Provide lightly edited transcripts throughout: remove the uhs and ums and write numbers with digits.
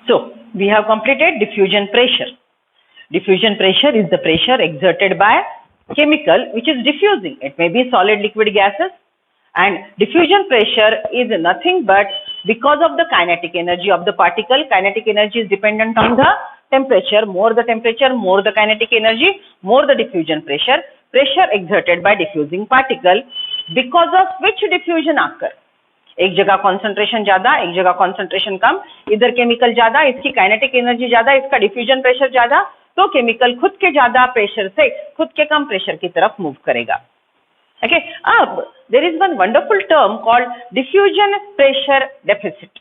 So we have completed diffusion pressure. Diffusion pressure is the pressure exerted by chemical which is diffusing. It may be solid, liquid, gases, and diffusion pressure is nothing but because of the kinetic energy of the particle. Kinetic energy is dependent on the temperature. More the temperature, more the kinetic energy, more the diffusion pressure. Pressure exerted by diffusing particle, because of which diffusion occur. एक जगह concentration ज्यादा, एक जगह concentration कम, इधर chemical ज्यादा, इसकी kinetic energy ज्यादा, इसका डिफ्यूजन प्रेशर ज्यादा, तो केमिकल खुद के ज्यादा प्रेशर से खुद के कम प्रेशर की तरफ मूव करेगा. ओके, अब there is one wonderful term called diffusion pressure deficit.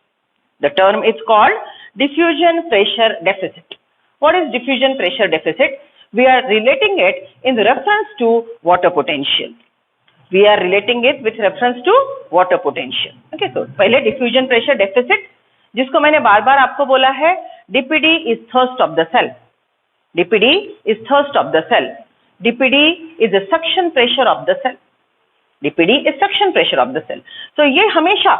The term is called diffusion pressure deficit. What is diffusion pressure deficit? We are relating it in reference to water potential. We are relating it with reference to water potential. Okay, so पहले diffusion pressure deficit, जिसको मैंने बार बार आपको बोला है, DPD is thirst of the cell. DPD is thirst of the cell. DPD is the suction pressure of the cell. DPD is suction pressure of the cell. So ये हमेशा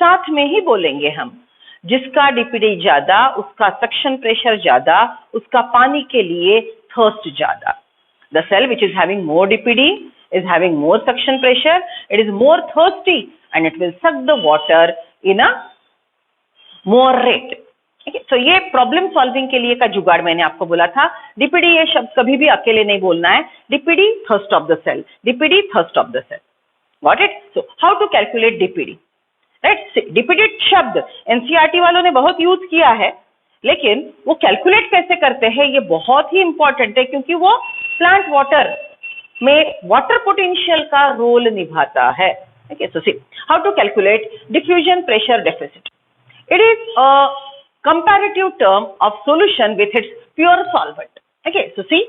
साथ में ही बोलेंगे हम. जिसका DPD ज्यादा, उसका suction pressure ज्यादा, उसका पानी के लिए thirst ज्यादा. The cell which is having more DPD is having more suction pressure, it is more thirsty and it will suck the water in a more rate. Okay, so ये problem solving के लिए का जुगाड़ मैंने आपको बोला था. DPD ये शब्द कभी भी अकेले नहीं बोलना है. DPD thirst of the cell. DPD thirst of the cell. Got it? So how to calculate DPD? Right? DPD शब्द NCERT वालों ने बहुत यूज किया है, लेकिन वो कैलकुलेट कैसे करते हैं ये बहुत ही इंपॉर्टेंट है, क्योंकि वो प्लांट वाटर में वाटर पोटेंशियल का रोल निभाता है. Okay, so see how to calculate diffusion pressure deficit. It is a comparative term of solution with its pure solvent. Okay, so see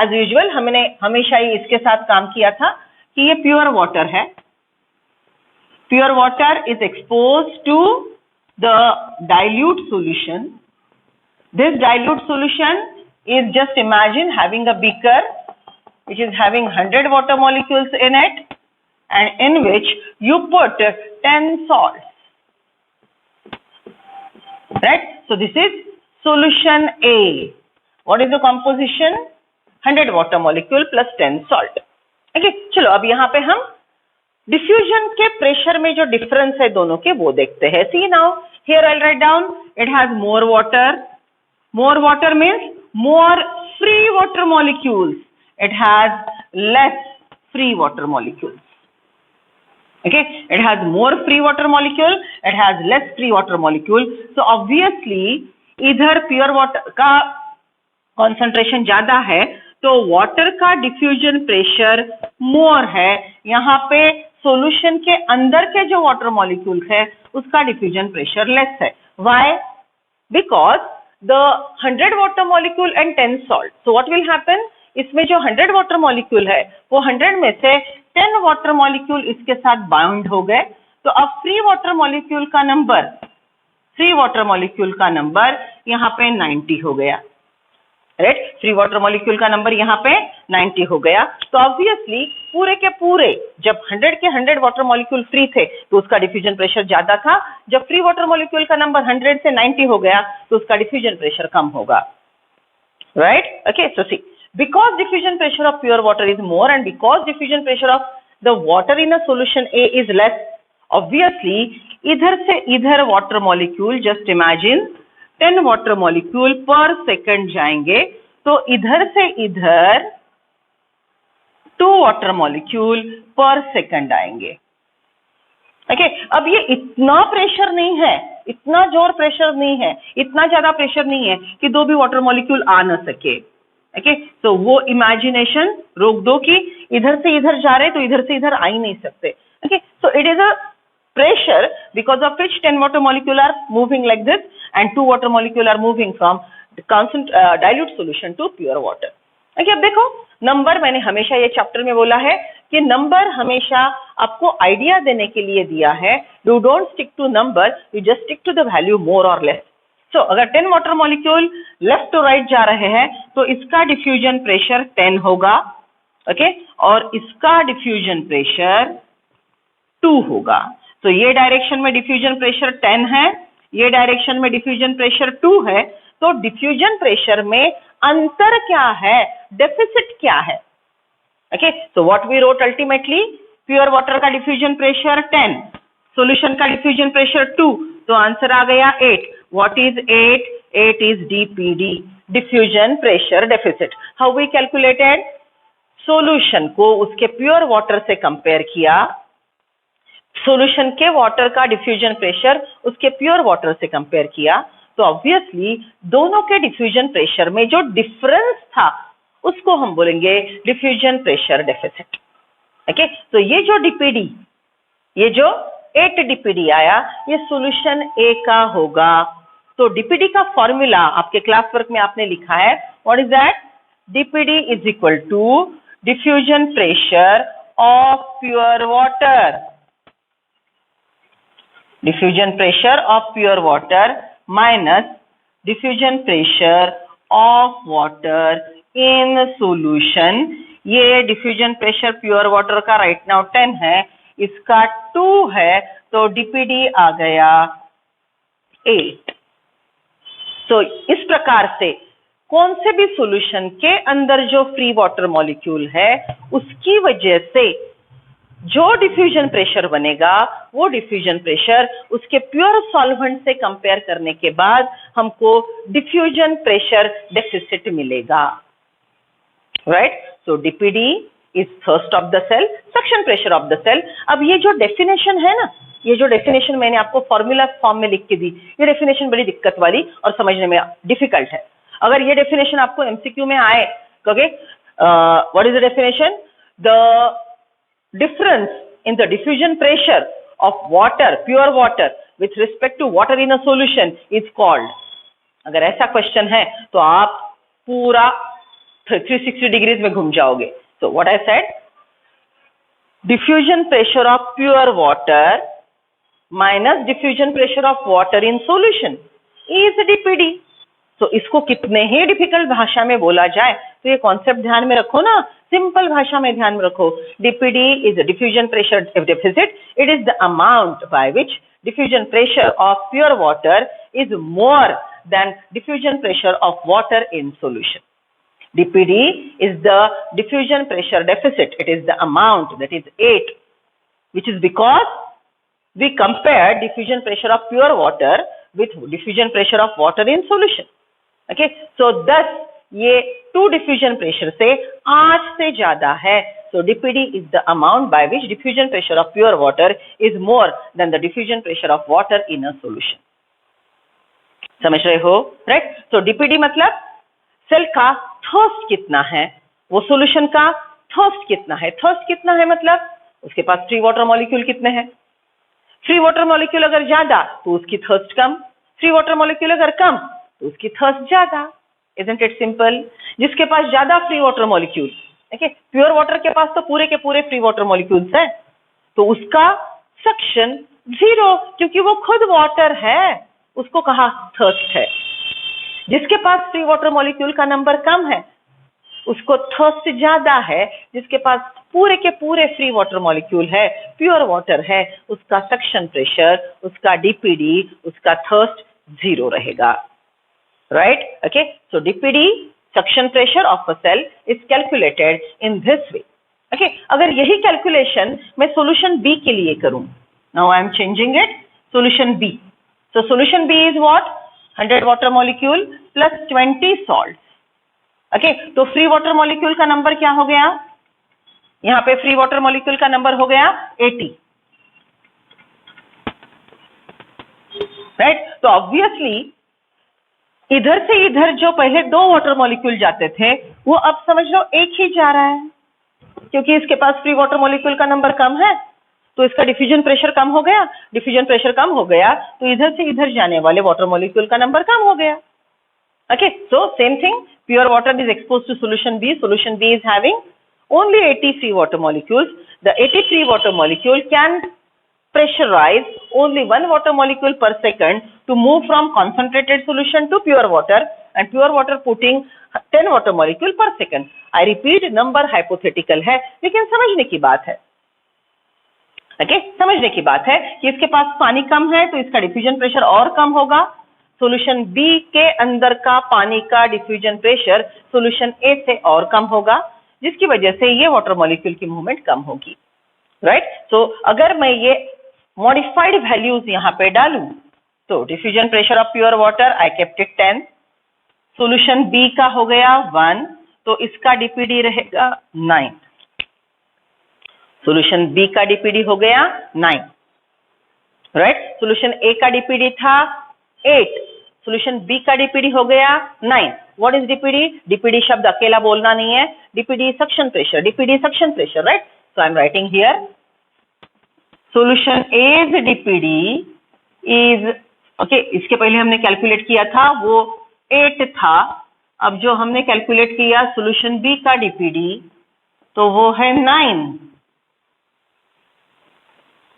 as usual हमने हमेशा ही इसके साथ काम किया था कि ये प्योर वाटर है. Pure water is exposed to the dilute solution. This dilute solution is, just imagine having a beaker which is having 100 water molecules in it, and in which you put 10 salts. Right? So this is solution A. What is the composition? 100 water molecule plus 10 salt. Okay, चलो अब यहाँ पे हम diffusion के pressure में जो difference है दोनों के वो देखते हैं. See now, here I'll write down, it has more water. More water means more free water molecules. It has less free water molecules. Okay, it has more free water molecule, it has less free water molecule. So obviously इधर pure water का concentration ज्यादा है, तो water का diffusion pressure मोर है. यहाँ पे solution के अंदर के जो वाटर मॉलिक्यूल है उसका डिफ्यूजन प्रेशर लेस है. Why? Because the 100 water molecule and 10 salt. So what will happen? इसमें जो 100 वाटर मॉलिक्यूल है वो 100 में से 10 वाटर मॉलिक्यूल इसके साथ बाउंड हो गए. तो अब फ्री वाटर मॉलिक्यूल का नंबर यहाँ पे 90 हो गया. राइट? फ्री वाटर मॉलिक्यूल का नंबर यहाँ पे 90 हो गया. तो ऑब्वियसली पूरे के पूरे जब 100 के 100 वाटर मॉलिक्यूल फ्री थे तो उसका डिफ्यूजन प्रेशर ज्यादा था. जब फ्री वाटर मॉलिक्यूल का नंबर 100 से 90 हो गया तो उसका डिफ्यूजन प्रेशर कम होगा. Right? Okay, so see, because diffusion pressure of pure water is more and because diffusion pressure of the water in a solution A is less, obviously इधर से इधर water molecule, just imagine 10 water molecule per second जाएंगे, तो इधर से इधर 2 water molecule per second आएंगे. Okay, अब ये इतना प्रेशर नहीं है, इतना जोर प्रेशर नहीं है, इतना ज्यादा प्रेशर नहीं है कि दो भी वाटर मॉलिक्यूल आ न सके. ओके, तो वो इमेजिनेशन रोक दो कि इधर से इधर जा रहे तो इधर से इधर आ ही नहीं सकते. Okay, so it is a pressure because of which 10 water molecule are moving like this and 2 water molecule are moving from dilute solution to pure water. Okay, अब देखो नंबर, मैंने हमेशा ये चैप्टर में बोला है कि नंबर हमेशा आपको आइडिया देने के लिए दिया है. You don't stick to number, you just stick to the value more और लेस. So, अगर 10 water molecule left to right जा रहे हैं तो इसका डिफ्यूजन प्रेशर 10 होगा. ओके, और इसका डिफ्यूजन प्रेशर 2 होगा. तो ये डायरेक्शन में डिफ्यूजन प्रेशर 10 है, ये डायरेक्शन में डिफ्यूजन प्रेशर 2 है, तो डिफ्यूजन प्रेशर में अंतर क्या है, डेफिसिट क्या है? Okay, so what we wrote ultimately, pure water का डिफ्यूजन प्रेशर 10, सॉल्यूशन का डिफ्यूजन प्रेशर 2, तो आंसर आ गया 8. What is 8? 8 is DPD, diffusion pressure deficit. How we calculated? Solution को उसके प्योर वाटर से कंपेयर किया, सॉल्यूशन के वाटर का डिफ्यूजन प्रेशर उसके प्योर वाटर से कंपेयर किया, तो ऑब्वियसली दोनों के डिफ्यूजन प्रेशर में जो डिफरेंस था उसको हम बोलेंगे डिफ्यूजन प्रेशर डेफिसिट. ओके, तो ये जो DPD, ये जो 8 DPD आया, ये सॉल्यूशन A का होगा. तो DPD का फॉर्मूला आपके क्लास वर्क में आपने लिखा है. What is that? DPD is equal to diffusion pressure of pure water, diffusion pressure of pure water minus diffusion pressure of water in solution. ये डिफ्यूजन प्रेशर प्योर वाटर का right now 10 है, इसका 2 है, तो DPD आ गया 8. तो इस प्रकार से कौन से भी सॉल्यूशन के अंदर जो फ्री वाटर मॉलिक्यूल है उसकी वजह से जो डिफ्यूजन प्रेशर बनेगा, वो डिफ्यूजन प्रेशर उसके प्योर सॉल्वेंट से कंपेयर करने के बाद हमको डिफ्यूजन प्रेशर डेफिसिट मिलेगा. Right? So DPD is thirst of the cell, suction pressure of the cell. अब ये जो डेफिनेशन है ना, ये जो डेफिनेशन मैंने आपको फॉर्मूला फॉर्म में लिख के दी, ये डेफिनेशन बड़ी दिक्कत वाली और समझने में डिफिकल्ट है. अगर ये डेफिनेशन आपको MCQ में आए, okay, what is the definition? The difference in the diffusion pressure of water, pure water, with respect to water in a solution is called. अगर ऐसा क्वेश्चन है तो आप पूरा 360 डिग्रीज में घूम जाओगे. So what I said, diffusion pressure of pure water minus diffusion pressure of water in solution is DPD. तो इसको कितने ही डिफिकल्ट भाषा में बोला जाए तो ये कॉन्सेप्ट ध्यान में रखो ना, सिंपल भाषा में ध्यान में रखो. DPD is a diffusion pressure deficit. It is the amount by which diffusion pressure of pure water is more than diffusion pressure of water in solution. DPD is the diffusion pressure deficit. It is the amount, that is 8, which is because we compare diffusion pressure of pure water with diffusion pressure of water in solution. Okay, so thus ये 2 diffusion pressure से 8 से ज्यादा है. So DPD is the amount by which diffusion pressure of pure water is more than the diffusion pressure of water in a solution. समझ रहे हो? Right? So DPD मतलब cell का थर्स्ट कितना है, वो सॉल्यूशन का थर्स्ट कितना है. थर्स्ट कितना है मतलब उसके पास फ्री वाटर मॉलिक्यूल कितने हैं. फ्री वाटर मॉलिक्यूल अगर ज्यादा तो उसकी थर्स्ट कम, फ्री वाटर मॉलिक्यूल अगर कम तो उसकी थर्स्ट ज्यादा. Isn't it simple? जिसके पास ज्यादा फ्री वाटर मॉलिक्यूल, देखिए प्योर वाटर के पास तो पूरे के पूरे फ्री वाटर मॉलिक्यूल्स हैं, तो उसका सक्शन 0, क्योंकि वो खुद वाटर है, उसको कहा थर्स्ट है. जिसके पास फ्री वाटर मॉलिक्यूल का नंबर कम है उसको थर्स्ट ज्यादा है. जिसके पास पूरे के पूरे फ्री वाटर मॉलिक्यूल है, प्योर वाटर है, उसका सक्शन प्रेशर, उसका DPD, उसका थर्स्ट 0 रहेगा. Right? Okay, so DPD, suction pressure of a cell, is calculated in this way. Okay, अगर यही calculation मैं solution B के लिए करूं, now I am changing it, solution B. So solution B is what? 100 water molecule plus 20 salts. Okay, तो free water molecule का number क्या हो गया? यहाँ पे free water molecule का नंबर हो गया 80. Right? तो obviously इधर से इधर जो पहले 2 वाटर मॉलिक्यूल जाते थे वो अब समझ लो एक ही जा रहा है, क्योंकि इसके पास फ्री वाटर मॉलिक्यूल का नंबर कम है तो इसका डिफ्यूजन प्रेशर कम हो गया. डिफ्यूजन प्रेशर कम हो गया तो इधर से इधर जाने वाले वाटर मॉलिक्यूल का नंबर कम हो गया. Okay, so same thing, pure water is expose to solution B. Solution B is having only 80 free water molecules. The 80 free water molecule can pressurize only 1 water molecule per second to move from concentrated solution to pure water, and pure water putting 10 water molecule per second. I repeat, number hypothetical है लेकिन समझने की बात है. Okay, समझने की बात है कि इसके पास पानी कम है तो इसका डिफ्यूजन प्रेशर और कम होगा। सॉल्यूशन बी के अंदर का पानी का डिफ्यूजन प्रेशर सॉल्यूशन ए से और कम होगा, जिसकी वजह से ये वाटर मॉलिक्यूल की मूवमेंट कम होगी, राइट। सो अगर मैं ये मॉडिफाइड वैल्यूज यहाँ पे डालूं तो diffusion pressure of pure water I kept it 10, solution B का हो गया 1, तो इसका डीपीडी रहेगा 9। सॉल्यूशन बी का डीपीडी हो गया 9, राइट। सॉल्यूशन ए का डीपीडी था 8, सॉल्यूशन बी का डीपीडी हो गया 9। What is DPD? डीपीडी शब्द अकेला बोलना नहीं है, DPD suction pressure, DPD suction pressure, right. So I am writing here solution as DPD is, okay, इसके पहले हमने कैलकुलेट किया था वो 8 था, अब जो हमने कैलकुलेट किया सॉल्यूशन बी का डीपीडी तो वो है 9,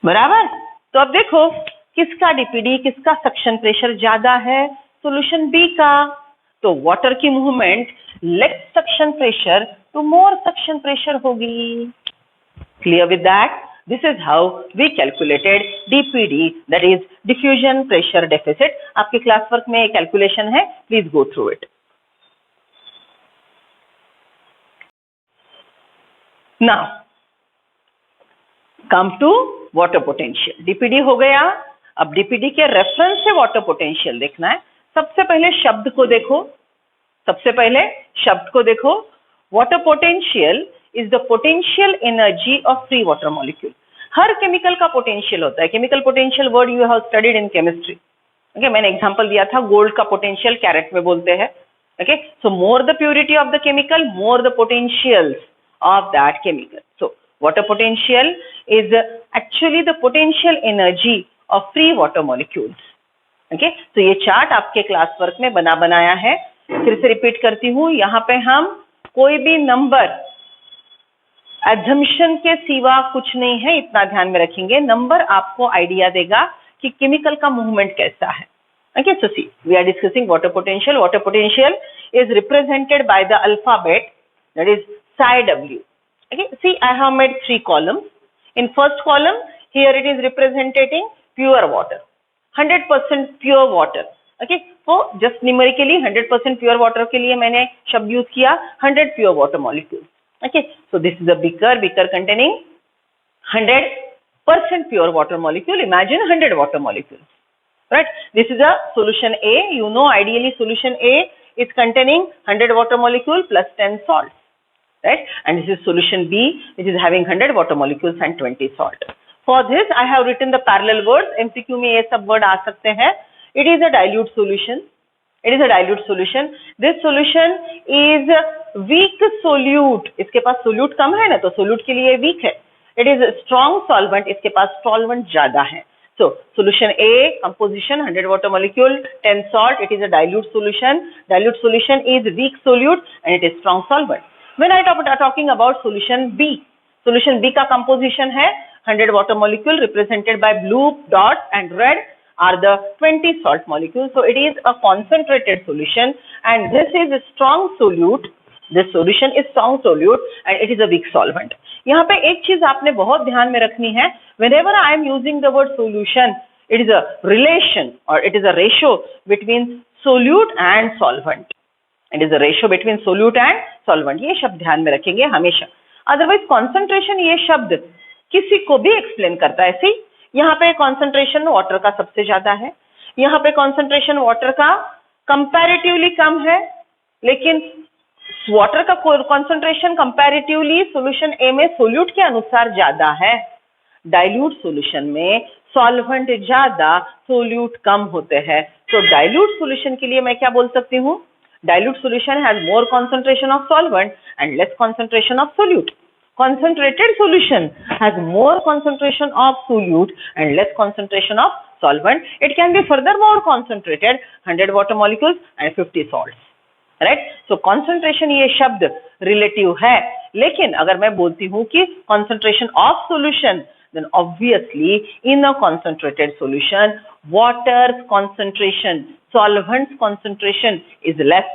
बराबर। तो अब देखो किसका डीपीडी, किसका सक्शन प्रेशर ज्यादा है? सॉल्यूशन बी का। तो वाटर की movement less suction pressure to more suction pressure होगी। Clear with that? This is how we calculated DPD, that is diffusion pressure deficit. आपके क्लास वर्क में कैलकुलेशन है, please go through it. Now come to water potential. DPD हो गया, अब DPD के reference से water potential देखना है। सबसे पहले शब्द को देखो, सबसे पहले शब्द को देखो। Water potential is the potential energy of free water molecule. Her chemical का पोटेंशियल होता है। Chemical potential word you have studied in chemistry. Okay, मैंने एग्जांपल दिया था, गोल्ड का पोटेंशियल कैरेट में बोलते हैं। Okay, so more the purity of the chemical, more the potentials of that chemical. So water potential is actually the potential energy of free water molecules. Okay, तो ये chart आपके class work में बनाया है। फिर से रिपीट करती हूँ, यहाँ पे हम कोई भी नंबर एजम्पशन के सिवा कुछ नहीं है, इतना ध्यान में रखेंगे। नंबर आपको आइडिया देगा कि केमिकल का मूवमेंट कैसा है। Okay, so see, we are discussing water potential. Water potential is represented by the alphabet, that is psi W. Okay, see, I have made 3 columns. In first column, here it is representing pure water, 100% pure water. Okay, so just numerically 100% pure water के लिए मैंने शब्द use किया 100 pure water molecules. Okay, so this is a beaker containing 100% pure water molecule. Imagine 100 water molecules, right? This is a solution A. You know, ideally solution A is containing 100 water molecule plus 10 salts. Right? And this is solution B, which is having 100 water molecules and 20 salt. For this, I have written the parallel words. MCQ में ये सब word आ सकते हैं. It is a dilute solution. It is a dilute solution. This solution is weak solute. इसके पास solute कम है ना, तो solute के लिए weak है. It is a strong solvent. इसके पास solvent ज्यादा है. So solution A, composition 100 water molecule, 10 salt. It is a dilute solution. Dilute solution is weak solute and it is strong solvent. When I talking about solution B का composition है 100 water molecule represented by blue dot and red are the 20 salt molecules. So it is a concentrated solution and this is a strong solute. This solution is strong solute and it is a weak solvent. यहाँ पे एक चीज आपने बहुत ध्यान में रखनी है. Whenever I am using the word solution, it is a relation or it is a ratio between solute and solvent. It is a ratio between solute and solvent. ये शब्द ध्यान में रखेंगे हमेशा. अदरवाइज कॉन्सेंट्रेशन ये शब्द किसी को भी एक्सप्लेन करता है. ऐसे यहाँ पे कॉन्सेंट्रेशन वाटर का सबसे ज्यादा है, यहाँ पे कॉन्सेंट्रेशन वाटर का कंपैरेटिवली कम है, लेकिन वाटर का कॉन्सेंट्रेशन कंपैरेटिवली सॉल्यूशन ए में सोल्यूट के अनुसार ज्यादा है. डाइल्यूट सॉल्यूशन में सॉल्वेंट ज्यादा, सोल्यूट कम होते हैं. तो डाइल्यूट सॉल्यूशन के लिए मैं क्या बोल सकती हूँ? Dilute solution has more concentration of solvent and less concentration of solute. Concentrated solution has more concentration of solute and less concentration of solvent. It can be furthermore concentrated, 100 water molecules and 50 salts. Right? So concentration ये शब्द relative है, लेकिन अगर मैं बोलती हूँ कि concentration of solution, then obviously in a concentrated solution, water's concentration, solvent's concentration is less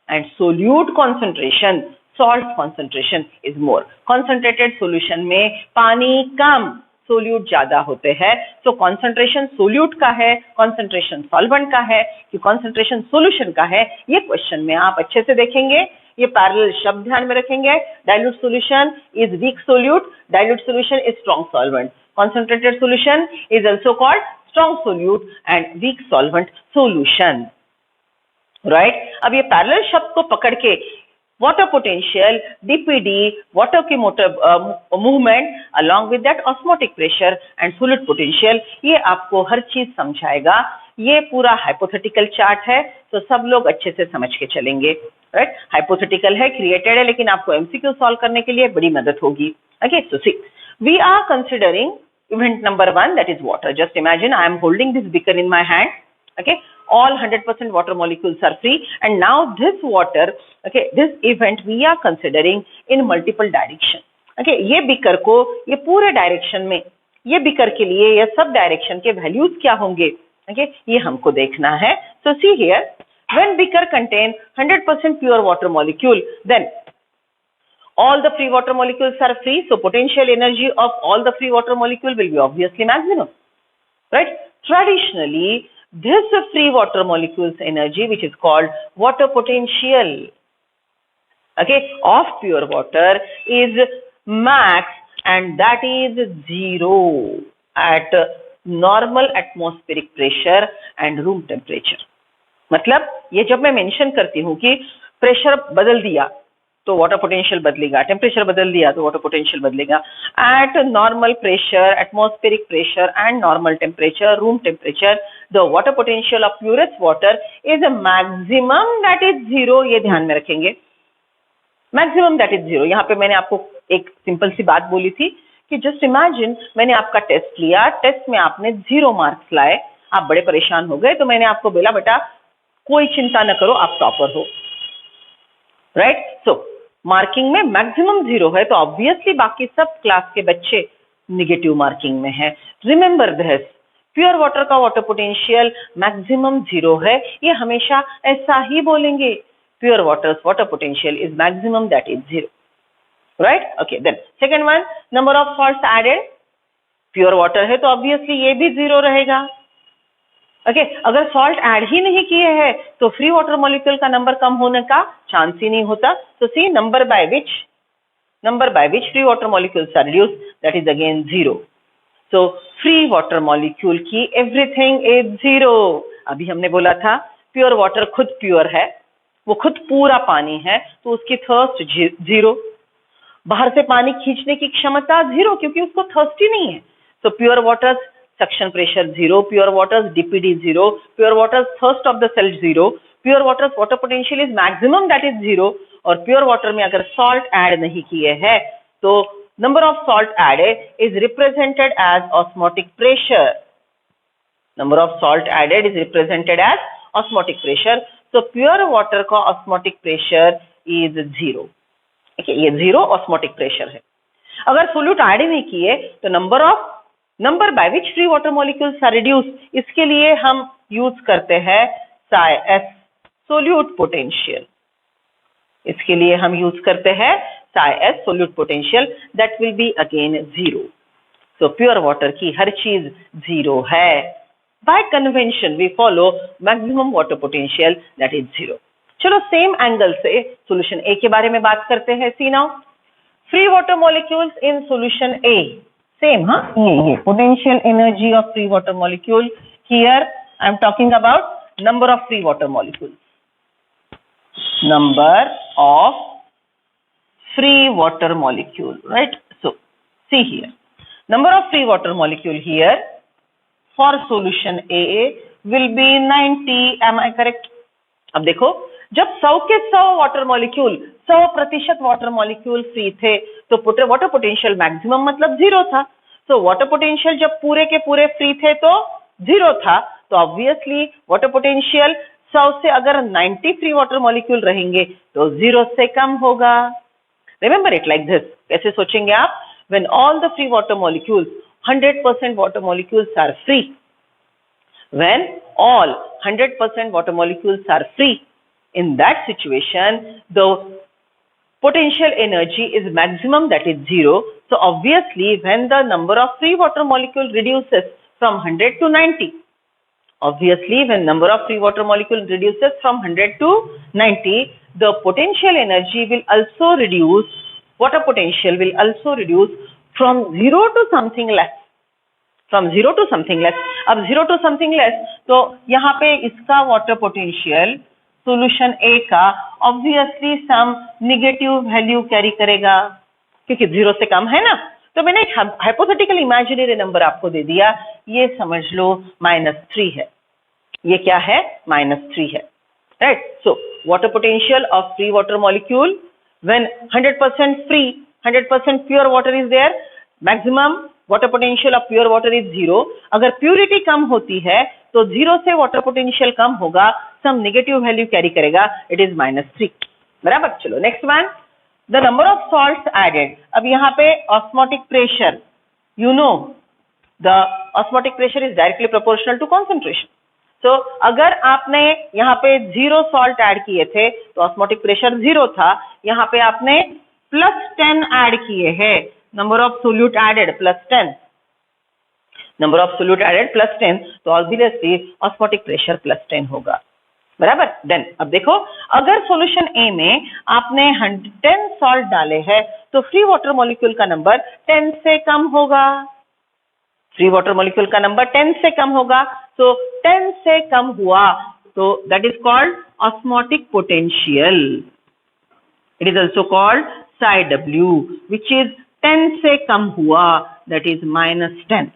and solute concentration, salt concentration is more. Concentrated solution में पानी कम, सोल्यूट ज्यादा होते हैं। तो कॉन्सेंट्रेशन सोल्यूट का है, कॉन्सेंट्रेशन सॉल्वेंट का है कि कॉन्सेंट्रेशन सोल्यूशन का है, ये क्वेश्चन में आप अच्छे से देखेंगे। ये पैरेलल शब्द ध्यान में रखेंगे। Dilute solution is weak solute, dilute solution is strong solvent, concentrated solution is also called strong solute and weak solvent solution, right? अब ये पैरेलल शब्द को पकड़ के water potential, DPD, water की motor movement along with that osmotic pressure and solute potential, ये आपको हर चीज समझाएगा। ये पूरा हाइपोथेटिकल चार्ट है, तो सब लोग अच्छे से समझ के चलेंगे, राइट? हाइपोथेटिकल है, क्रिएटेड है, लेकिन आपको एमसीक्यू सॉल्व करने के लिए बड़ी मदद होगी। Okay, so see, we are considering event number 1, that is water. Just imagine I am holding this beaker in my hand. Okay, all 100% water molecules are free, and now this water, okay, this event we are considering in multiple direction. Okay, ये beaker को ये पूरे direction में, ये beaker के लिए ये sub direction के वैल्यूज क्या होंगे, okay, ये हमको देखना है। So see here, when beaker contain 100% pure water molecule, then all the free water molecules are free, so potential energy of all the free water molecule will be obviously maximum, right? Traditionally, this free water molecules energy, which is called water potential, okay, of pure water is max, and that is 0 at normal atmospheric pressure and room temperature. मतलब ये जब मैं mention करती हूँ कि pressure बदल दिया तो वाटर पोटेंशियल बदलेगा, टेम्परेचर बदल दिया तो वाटर पोटेंशियल बदलेगा। At normal pressure, atmospheric pressure and normal temperature, room temperature, the water potential of purest water is a maximum that is 0। ये ध्यान में रखेंगे, मैक्सिमम दैट इज 0। यहाँ पे मैंने आपको एक सिंपल सी बात बोली थी कि जस्ट इमेजिन मैंने आपका टेस्ट लिया, टेस्ट में आपने 0 मार्क्स लाए, आप बड़े परेशान हो गए, तो मैंने आपको बोला बेटा कोई चिंता न करो, आप टॉपर हो, राइट? सो मार्किंग में मैक्सिमम 0 है, तो ऑब्वियसली बाकी सब क्लास के बच्चे निगेटिव मार्किंग में है। रिमेंबर दिस, प्योर वाटर का वाटर पोटेंशियल मैक्सिमम 0 है, ये हमेशा ऐसा ही बोलेंगे। Pure water's water potential is maximum that is 0, right? Okay, then second one, number of salts added. Pure water है तो ऑब्वियसली ये भी 0 रहेगा। ओके, अगर सॉल्ट ऐड ही नहीं किए हैं तो फ्री वाटर मॉलिक्यूल का नंबर कम होने का चांस ही नहीं होता। तो see, number by which free water molecules are reduced, that is again 0। So free water molecule की एवरीथिंग इज 0। अभी हमने बोला था प्योर वाटर खुद प्योर है, वो खुद पूरा पानी है, तो उसकी थर्स्ट 0, बाहर से पानी खींचने की क्षमता 0, क्योंकि उसको थर्स्ट ही नहीं है। तो pure water suction pressure 0, pure water's DPD 0, pure water's thirst of the cell 0, pure water's water potential is maximum that is 0, और pure water में अगर salt add नहीं किए हैं तो number of salt added is represented as osmotic pressure. Number of salt added is represented as osmotic pressure. So pure water का osmotic pressure is 0. Okay, ये 0 osmotic pressure है। अगर solute add नहीं किए तो number by which free water molecules are reduced, इसके लिए हम यूज करते हैं psi s सोल्यूट पोटेंशियल। इसके लिए हम यूज करते हैं psi s solute potential, that will be again 0। So pure water की हर चीज 0 है। By convention we follow maximum water potential that is 0। चलो सेम एंगल से सॉल्यूशन ए के बारे में बात करते हैं। See now, free water molecules in solution A, same, huh? ये potential energy of free water molecule. Here I am talking about number of free water molecules. Number of free water molecule, right? So see here, number of free water molecule here for solution A will be 90. Am I correct? अब देखो, जब 100 के 100 water molecule 100% water molecule free थे तो water potential maximum मतलब 0 था। तो water potential जब पूरे के पूरे फ्री थे तो 0 था, तो ऑब्वियसली वाटर पोटेंशियल 100 से अगर 90 फ्री वाटर मॉलिक्यूल रहेंगे तो 0 से कम होगा। रिमेंबर इट लाइक दिस, कैसे सोचेंगे आप? When all the free water molecules 100% water molecules are free, when all 100% water molecules are free, in that situation the potential energy is maximum, that is 0. So obviously when the number of free water molecule reduces from 100 to 90, obviously when number of free water molecule reduces from 100 to 90, the potential energy will also reduce, water potential will also reduce from 0 to something less, from 0 to something less. अब 0 to something less, तो यहाँ पे इसका water potential solution A का obviously some negative value carry करेगा, क्योंकि 0 से कम है ना. तो मैंने एक hypothetical imaginary number आपको दे दिया, ये समझ लो -3 है. ये क्या है? -3 है. Right? So water potential of free water molecule when 100% free, 100% pure water is there, maximum water potential of pure water is 0. अगर purity कम होती है तो 0 से water potential कम होगा, some negative value carry करेगा, it is -3. बराबर. चलो next one, the number of salts added. अब यहाँ पे osmotic pressure, you know the osmotic pressure is directly proportional to concentration. तो अगर आपने यहाँ पे 0 सॉल्ट ऐड किए थे तो ऑस्मोटिक प्रेशर 0 था, यहाँ पे आपने +10 ऐड किए हैं, number of solute added +10, number of solute added +10, तो ऑब्वियसली ऑस्मोटिक प्रेशर +10 होगा. बराबर. देन अब देखो, अगर सॉल्यूशन ए में आपने 10 सॉल्ट डाले हैं तो फ्री वाटर मॉलिक्यूल का नंबर 10 से कम होगा. फ्री वाटर मॉलिक्यूल का नंबर 10 से कम होगा. तो 10 से कम हुआ तो that is called osmotic potential. It is also called psi W, which is 10 से कम हुआ, दैट इज -10.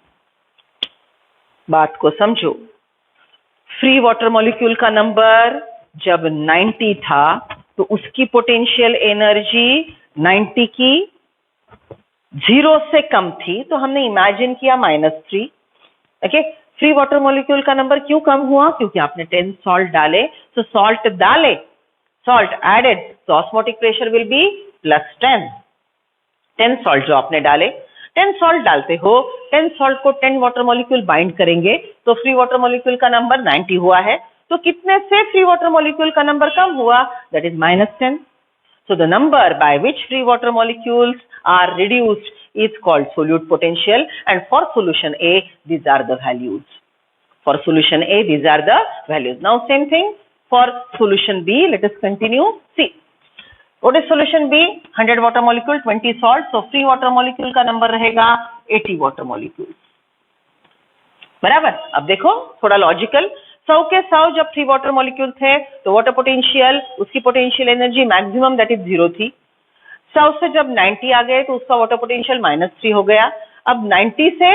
बात को समझो. फ्री वाटर मॉलिक्यूल का नंबर जब 90 था तो उसकी पोटेंशियल एनर्जी 90 की 0 से कम थी, तो हमने इमेजिन किया -3. ओके. फ्री वाटर मॉलिक्यूल का नंबर क्यों कम हुआ? क्योंकि आपने 10 सॉल्ट डाले. तो सॉल्ट डाले, सॉल्ट एडेड, तो osmotic pressure will be +10. 10 salt जो आपने डाले, 10 सॉल्ट डालते हो, 10 सॉल्ट को 10 वाटर मॉलिक्यूल बाइंड करेंगे तो फ्री वाटर मॉलिक्यूल का नंबर 90 हुआ है. तो कितने से फ्री वाटर मॉलिक्यूल का नंबर कम हुआ? That is -10. So the number by which free water molecules are reduced is called solute potential, and for solution A these are the values. For solution A these are the values. Now same thing for solution B. Let us continue. See, what is solution B? 100 water molecule, 20 salt. So free water molecule का number रहेगा 80 water molecules. बराबर. अब देखो थोड़ा logical. 100 के 100 जब free water molecule थे तो वाटर पोटेंशियल, उसकी potential energy maximum that is 0 थी. 100 से जब 90 आ गए तो उसका वाटर पोटेंशियल -3 हो गया. अब 90 से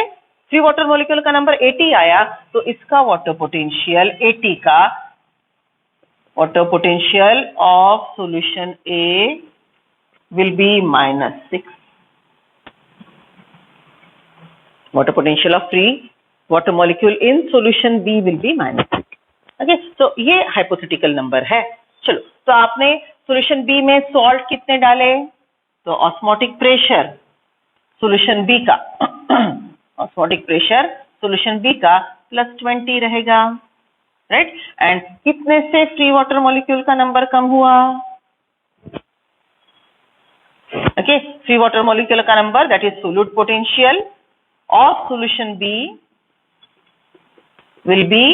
फ्री वाटर मॉलिक्यूल का नंबर 80 आया तो इसका वाटर पोटेंशियल 80 का water potential of solution A will be -6. Water potential of free water molecule in solution B will be -6. Okay, so ये hypothetical number है. चलो, तो आपने solution B में salt कितने डाले? तो osmotic pressure solution B का osmotic pressure solution B का +20 रहेगा. राइट. एंड कितने से फ्री वाटर मॉलिक्यूल का नंबर कम हुआ? ओके. फ्री वाटर मॉलिक्यूल का number that is solute potential of solution B will be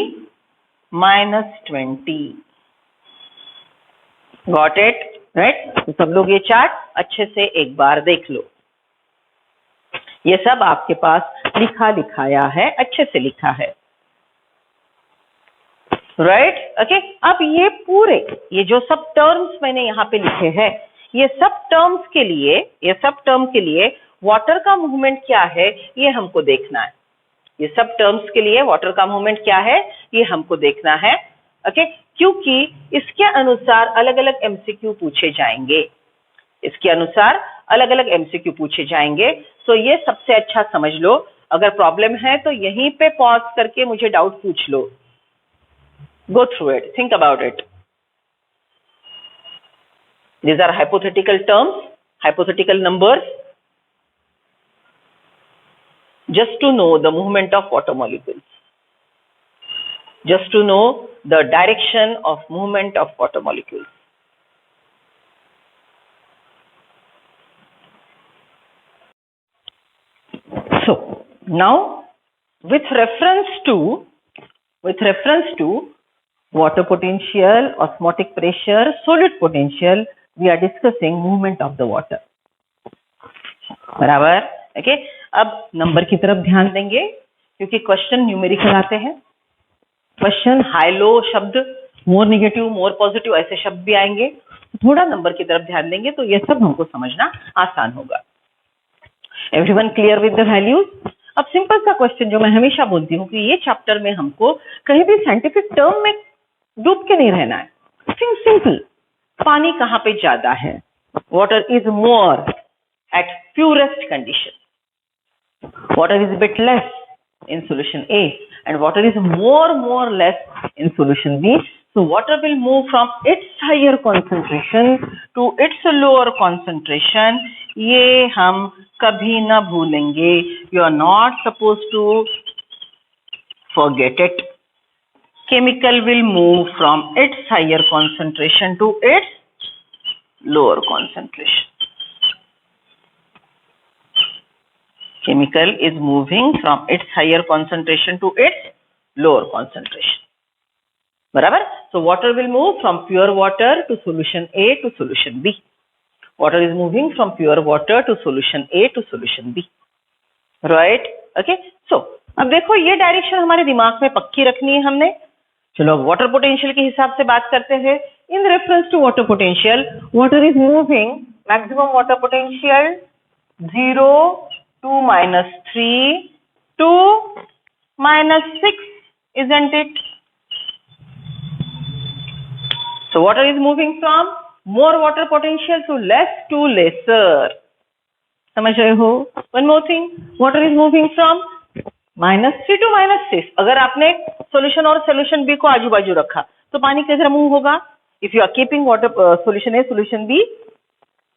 -20. Got it? Right. तो सब लोग ये चार्ट अच्छे से एक बार देख लो. ये सब आपके पास लिखाया है, अच्छे से लिखा है. राइट. ओके. अब ये पूरे ये जो सब टर्म्स मैंने यहाँ पे लिखे हैं, ये सब टर्म्स के लिए वाटर का मूवमेंट क्या है ये हमको देखना है. ये सब टर्म्स के लिए वाटर का मूवमेंट क्या है ये हमको देखना है. ओके. क्योंकि इसके अनुसार अलग अलग एमसीक्यू पूछे जाएंगे. इसके अनुसार अलग अलग एमसीक्यू पूछे जाएंगे. तो ये सबसे अच्छा समझ लो. अगर प्रॉब्लम है तो यहीं पे पॉज करके मुझे डाउट पूछ लो. Go through it. Think about it. These are hypothetical terms, hypothetical numbers, just to know the movement of water molecules, just to know the direction of movement of water molecules. So now with reference to water potential, osmotic pressure, solute potential, we are discussing movement of the water. बराबर. Okay, अब number की तरफ ध्यान देंगे क्योंकि question numerical आते हैं. Question high low शब्द, मोर नेगेटिव मोर पॉजिटिव ऐसे शब्द भी आएंगे. थोड़ा नंबर की तरफ ध्यान देंगे तो ये सब हमको समझना आसान होगा. Everyone clear with the values? अब सिंपल सा क्वेश्चन जो मैं हमेशा बोलती हूँ कि ये चैप्टर में हमको कहीं भी साइंटिफिक टर्म में डूब के नहीं रहना है. सिंपल, पानी कहाँ पे ज्यादा है? Water is more at purest condition. Water is a bit less in solution A and water is more less in solution B. So water will move from its higher concentration to its lower concentration. ये हम कभी ना भूलेंगे. You are not supposed to forget it. Chemical will move from its higher concentration to its lower concentration. Chemical is moving from its higher concentration to its lower concentration. बराबर? So water will move from pure water to solution A to solution B. Water is moving from pure water to solution A to solution B. Right? Okay? So अब देखो ये direction हमारे दिमाग में पक्की रखनी है हमने. चलो अब वाटर पोटेंशियल के हिसाब से बात करते हैं. In reference to water potential, water is moving maximum water potential 0 to -3 to -6, isn't it? So water is moving from more water potential to lesser. समझ रहे हो? One more thing, water is moving from -3 to -6. अगर आपने solution और solution B को आजू बाजू रखा तो पानी किधर मूव होगा? If you are keeping water solution A, solution B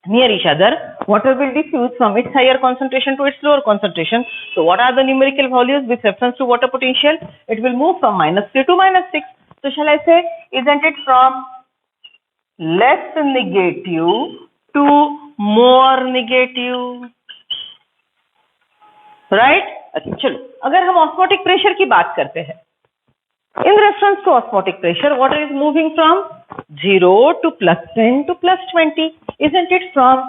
near each other, water will diffuse from its higher concentration to its lower concentration. So what are the numerical values with reference to water potential? It will move from -3 to -6. So shall I say, isn't it from less negative to more negative? Right? Okay, चलो अगर हम osmotic pressure की बात करते हैं, in reference to osmotic pressure, water is moving from 0 to +10 to +20. Isn't it from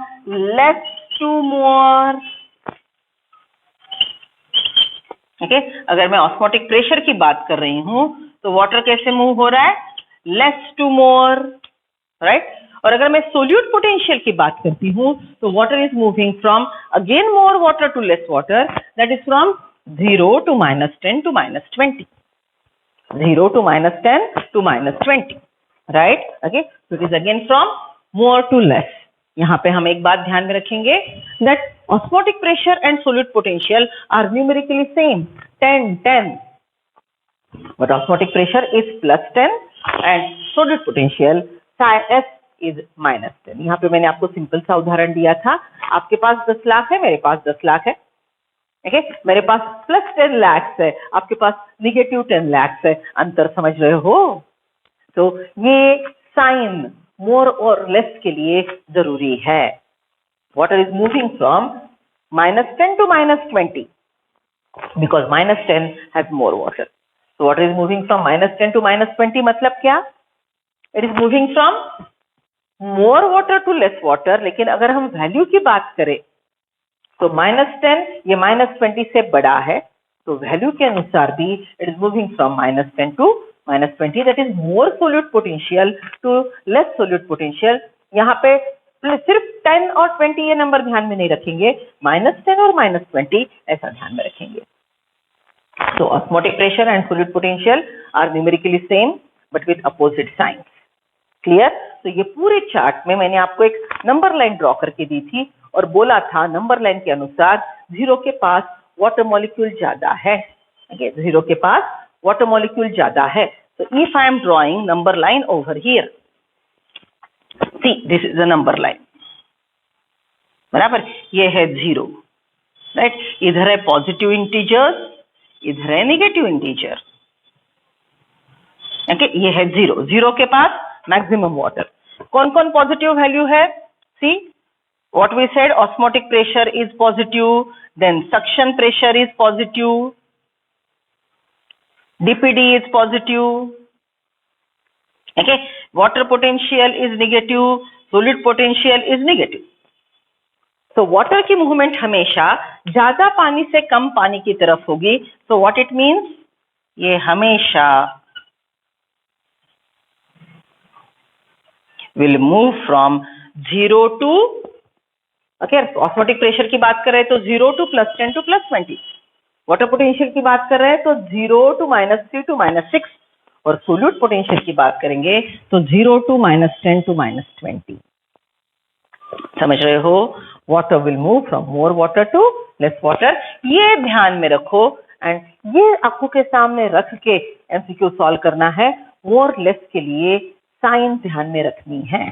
less to more? Okay? अगर मैं osmotic pressure की बात कर रही हूँ तो water कैसे move हो रहा है? Less to more, right? और अगर मैं solute potential की बात करती हूँ तो water is moving from again more water to less water, that is from 0 to -10 to -20. 0 to -10 to -20, right? Okay, so it is again from more to less. यहाँ पे हम एक बात ध्यान में रखेंगे that osmotic pressure and solute potential are numerically same, 10. But osmotic pressure is +10 and solute potential psi S is -10. यहाँ पे मैंने आपको सिंपल सा उदाहरण दिया था. आपके पास 10 लाख है, मेरे पास 10 लाख है. Okay? मेरे पास +10 lakhs है, आपके पास -10 lakhs है. अंतर समझ रहे हो? तो ये साइन मोर और लेस के लिए जरूरी है. Water is moving from -10 to -20 because -10 has more water. So water is moving from -10 to -20 मतलब क्या? It is moving from more water to less water. लेकिन अगर हम वैल्यू की बात करें तो -10 ये -20 से बड़ा है, तो वैल्यू के अनुसार भी it is moving from -10 to -20. That is more solute potential to less solute potential. यहाँ पे सिर्फ 10 और 20 ये नंबर ध्यान में नहीं रखेंगे, -10 और -20 ऐसा ध्यान में रखेंगे. So osmotic pressure and solute potential are numerically same but with opposite signs. Clear? तो ये पूरे चार्ट में मैंने आपको एक नंबर लाइन ड्रॉ करके दी थी और बोला था नंबर लाइन के अनुसार 0 के पास वाटर मॉलिक्यूल ज्यादा है. Okay, 0 के पास वाटर मॉलिक्यूल ज्यादा है. So if I am drawing number line over here, see this is the number line. बराबर, ये है 0, राइट? इधर है पॉजिटिव इंटीजर्स, इधर है नेगेटिव इंटीजर. ओके, ये है 0. 0 के पास मैक्सिमम वाटर. कौन कौन पॉजिटिव वैल्यू है? See what we said, osmotic pressure is positive, then suction pressure is positive, dpd is positive, okay, water potential is negative, solid potential is negative. तो water की movement हमेशा ज्यादा पानी से कम पानी की तरफ होगी. सो व्हाट इट मीन्स, ये हमेशा will move from 0 to, okay, osmotic pressure की बात कर रहे हैं तो 0 टू +10 टू +20. वाटर पोटेंशियल की बात कर रहे हैं तो 0 टू -3 टू -6, और सोल्यूट पोटेंशियल की बात करेंगे तो 0 टू -10 टू -20. समझ रहे हो? Water will move from more water to less water. ये ध्यान में रखो एंड ये आंखों के सामने रख के एमसीक्यू सॉल्व करना है. मोर लेस के लिए साइन ध्यान में रखनी है.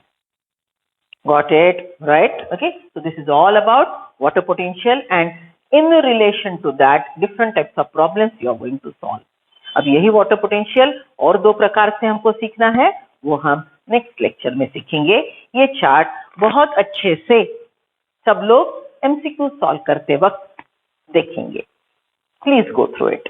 Got it? Right? Okay. So this is all about water potential, and in relation to that, different types of problems you are going to solve. अब यही वाटर पोटेंशियल और दो प्रकार से हमको सीखना है, वो हम नेक्स्ट लेक्चर में सीखेंगे. ये चार्ट बहुत अच्छे से सब लोग एमसीक्यू सॉल्व करते वक्त देखेंगे. Please go through it.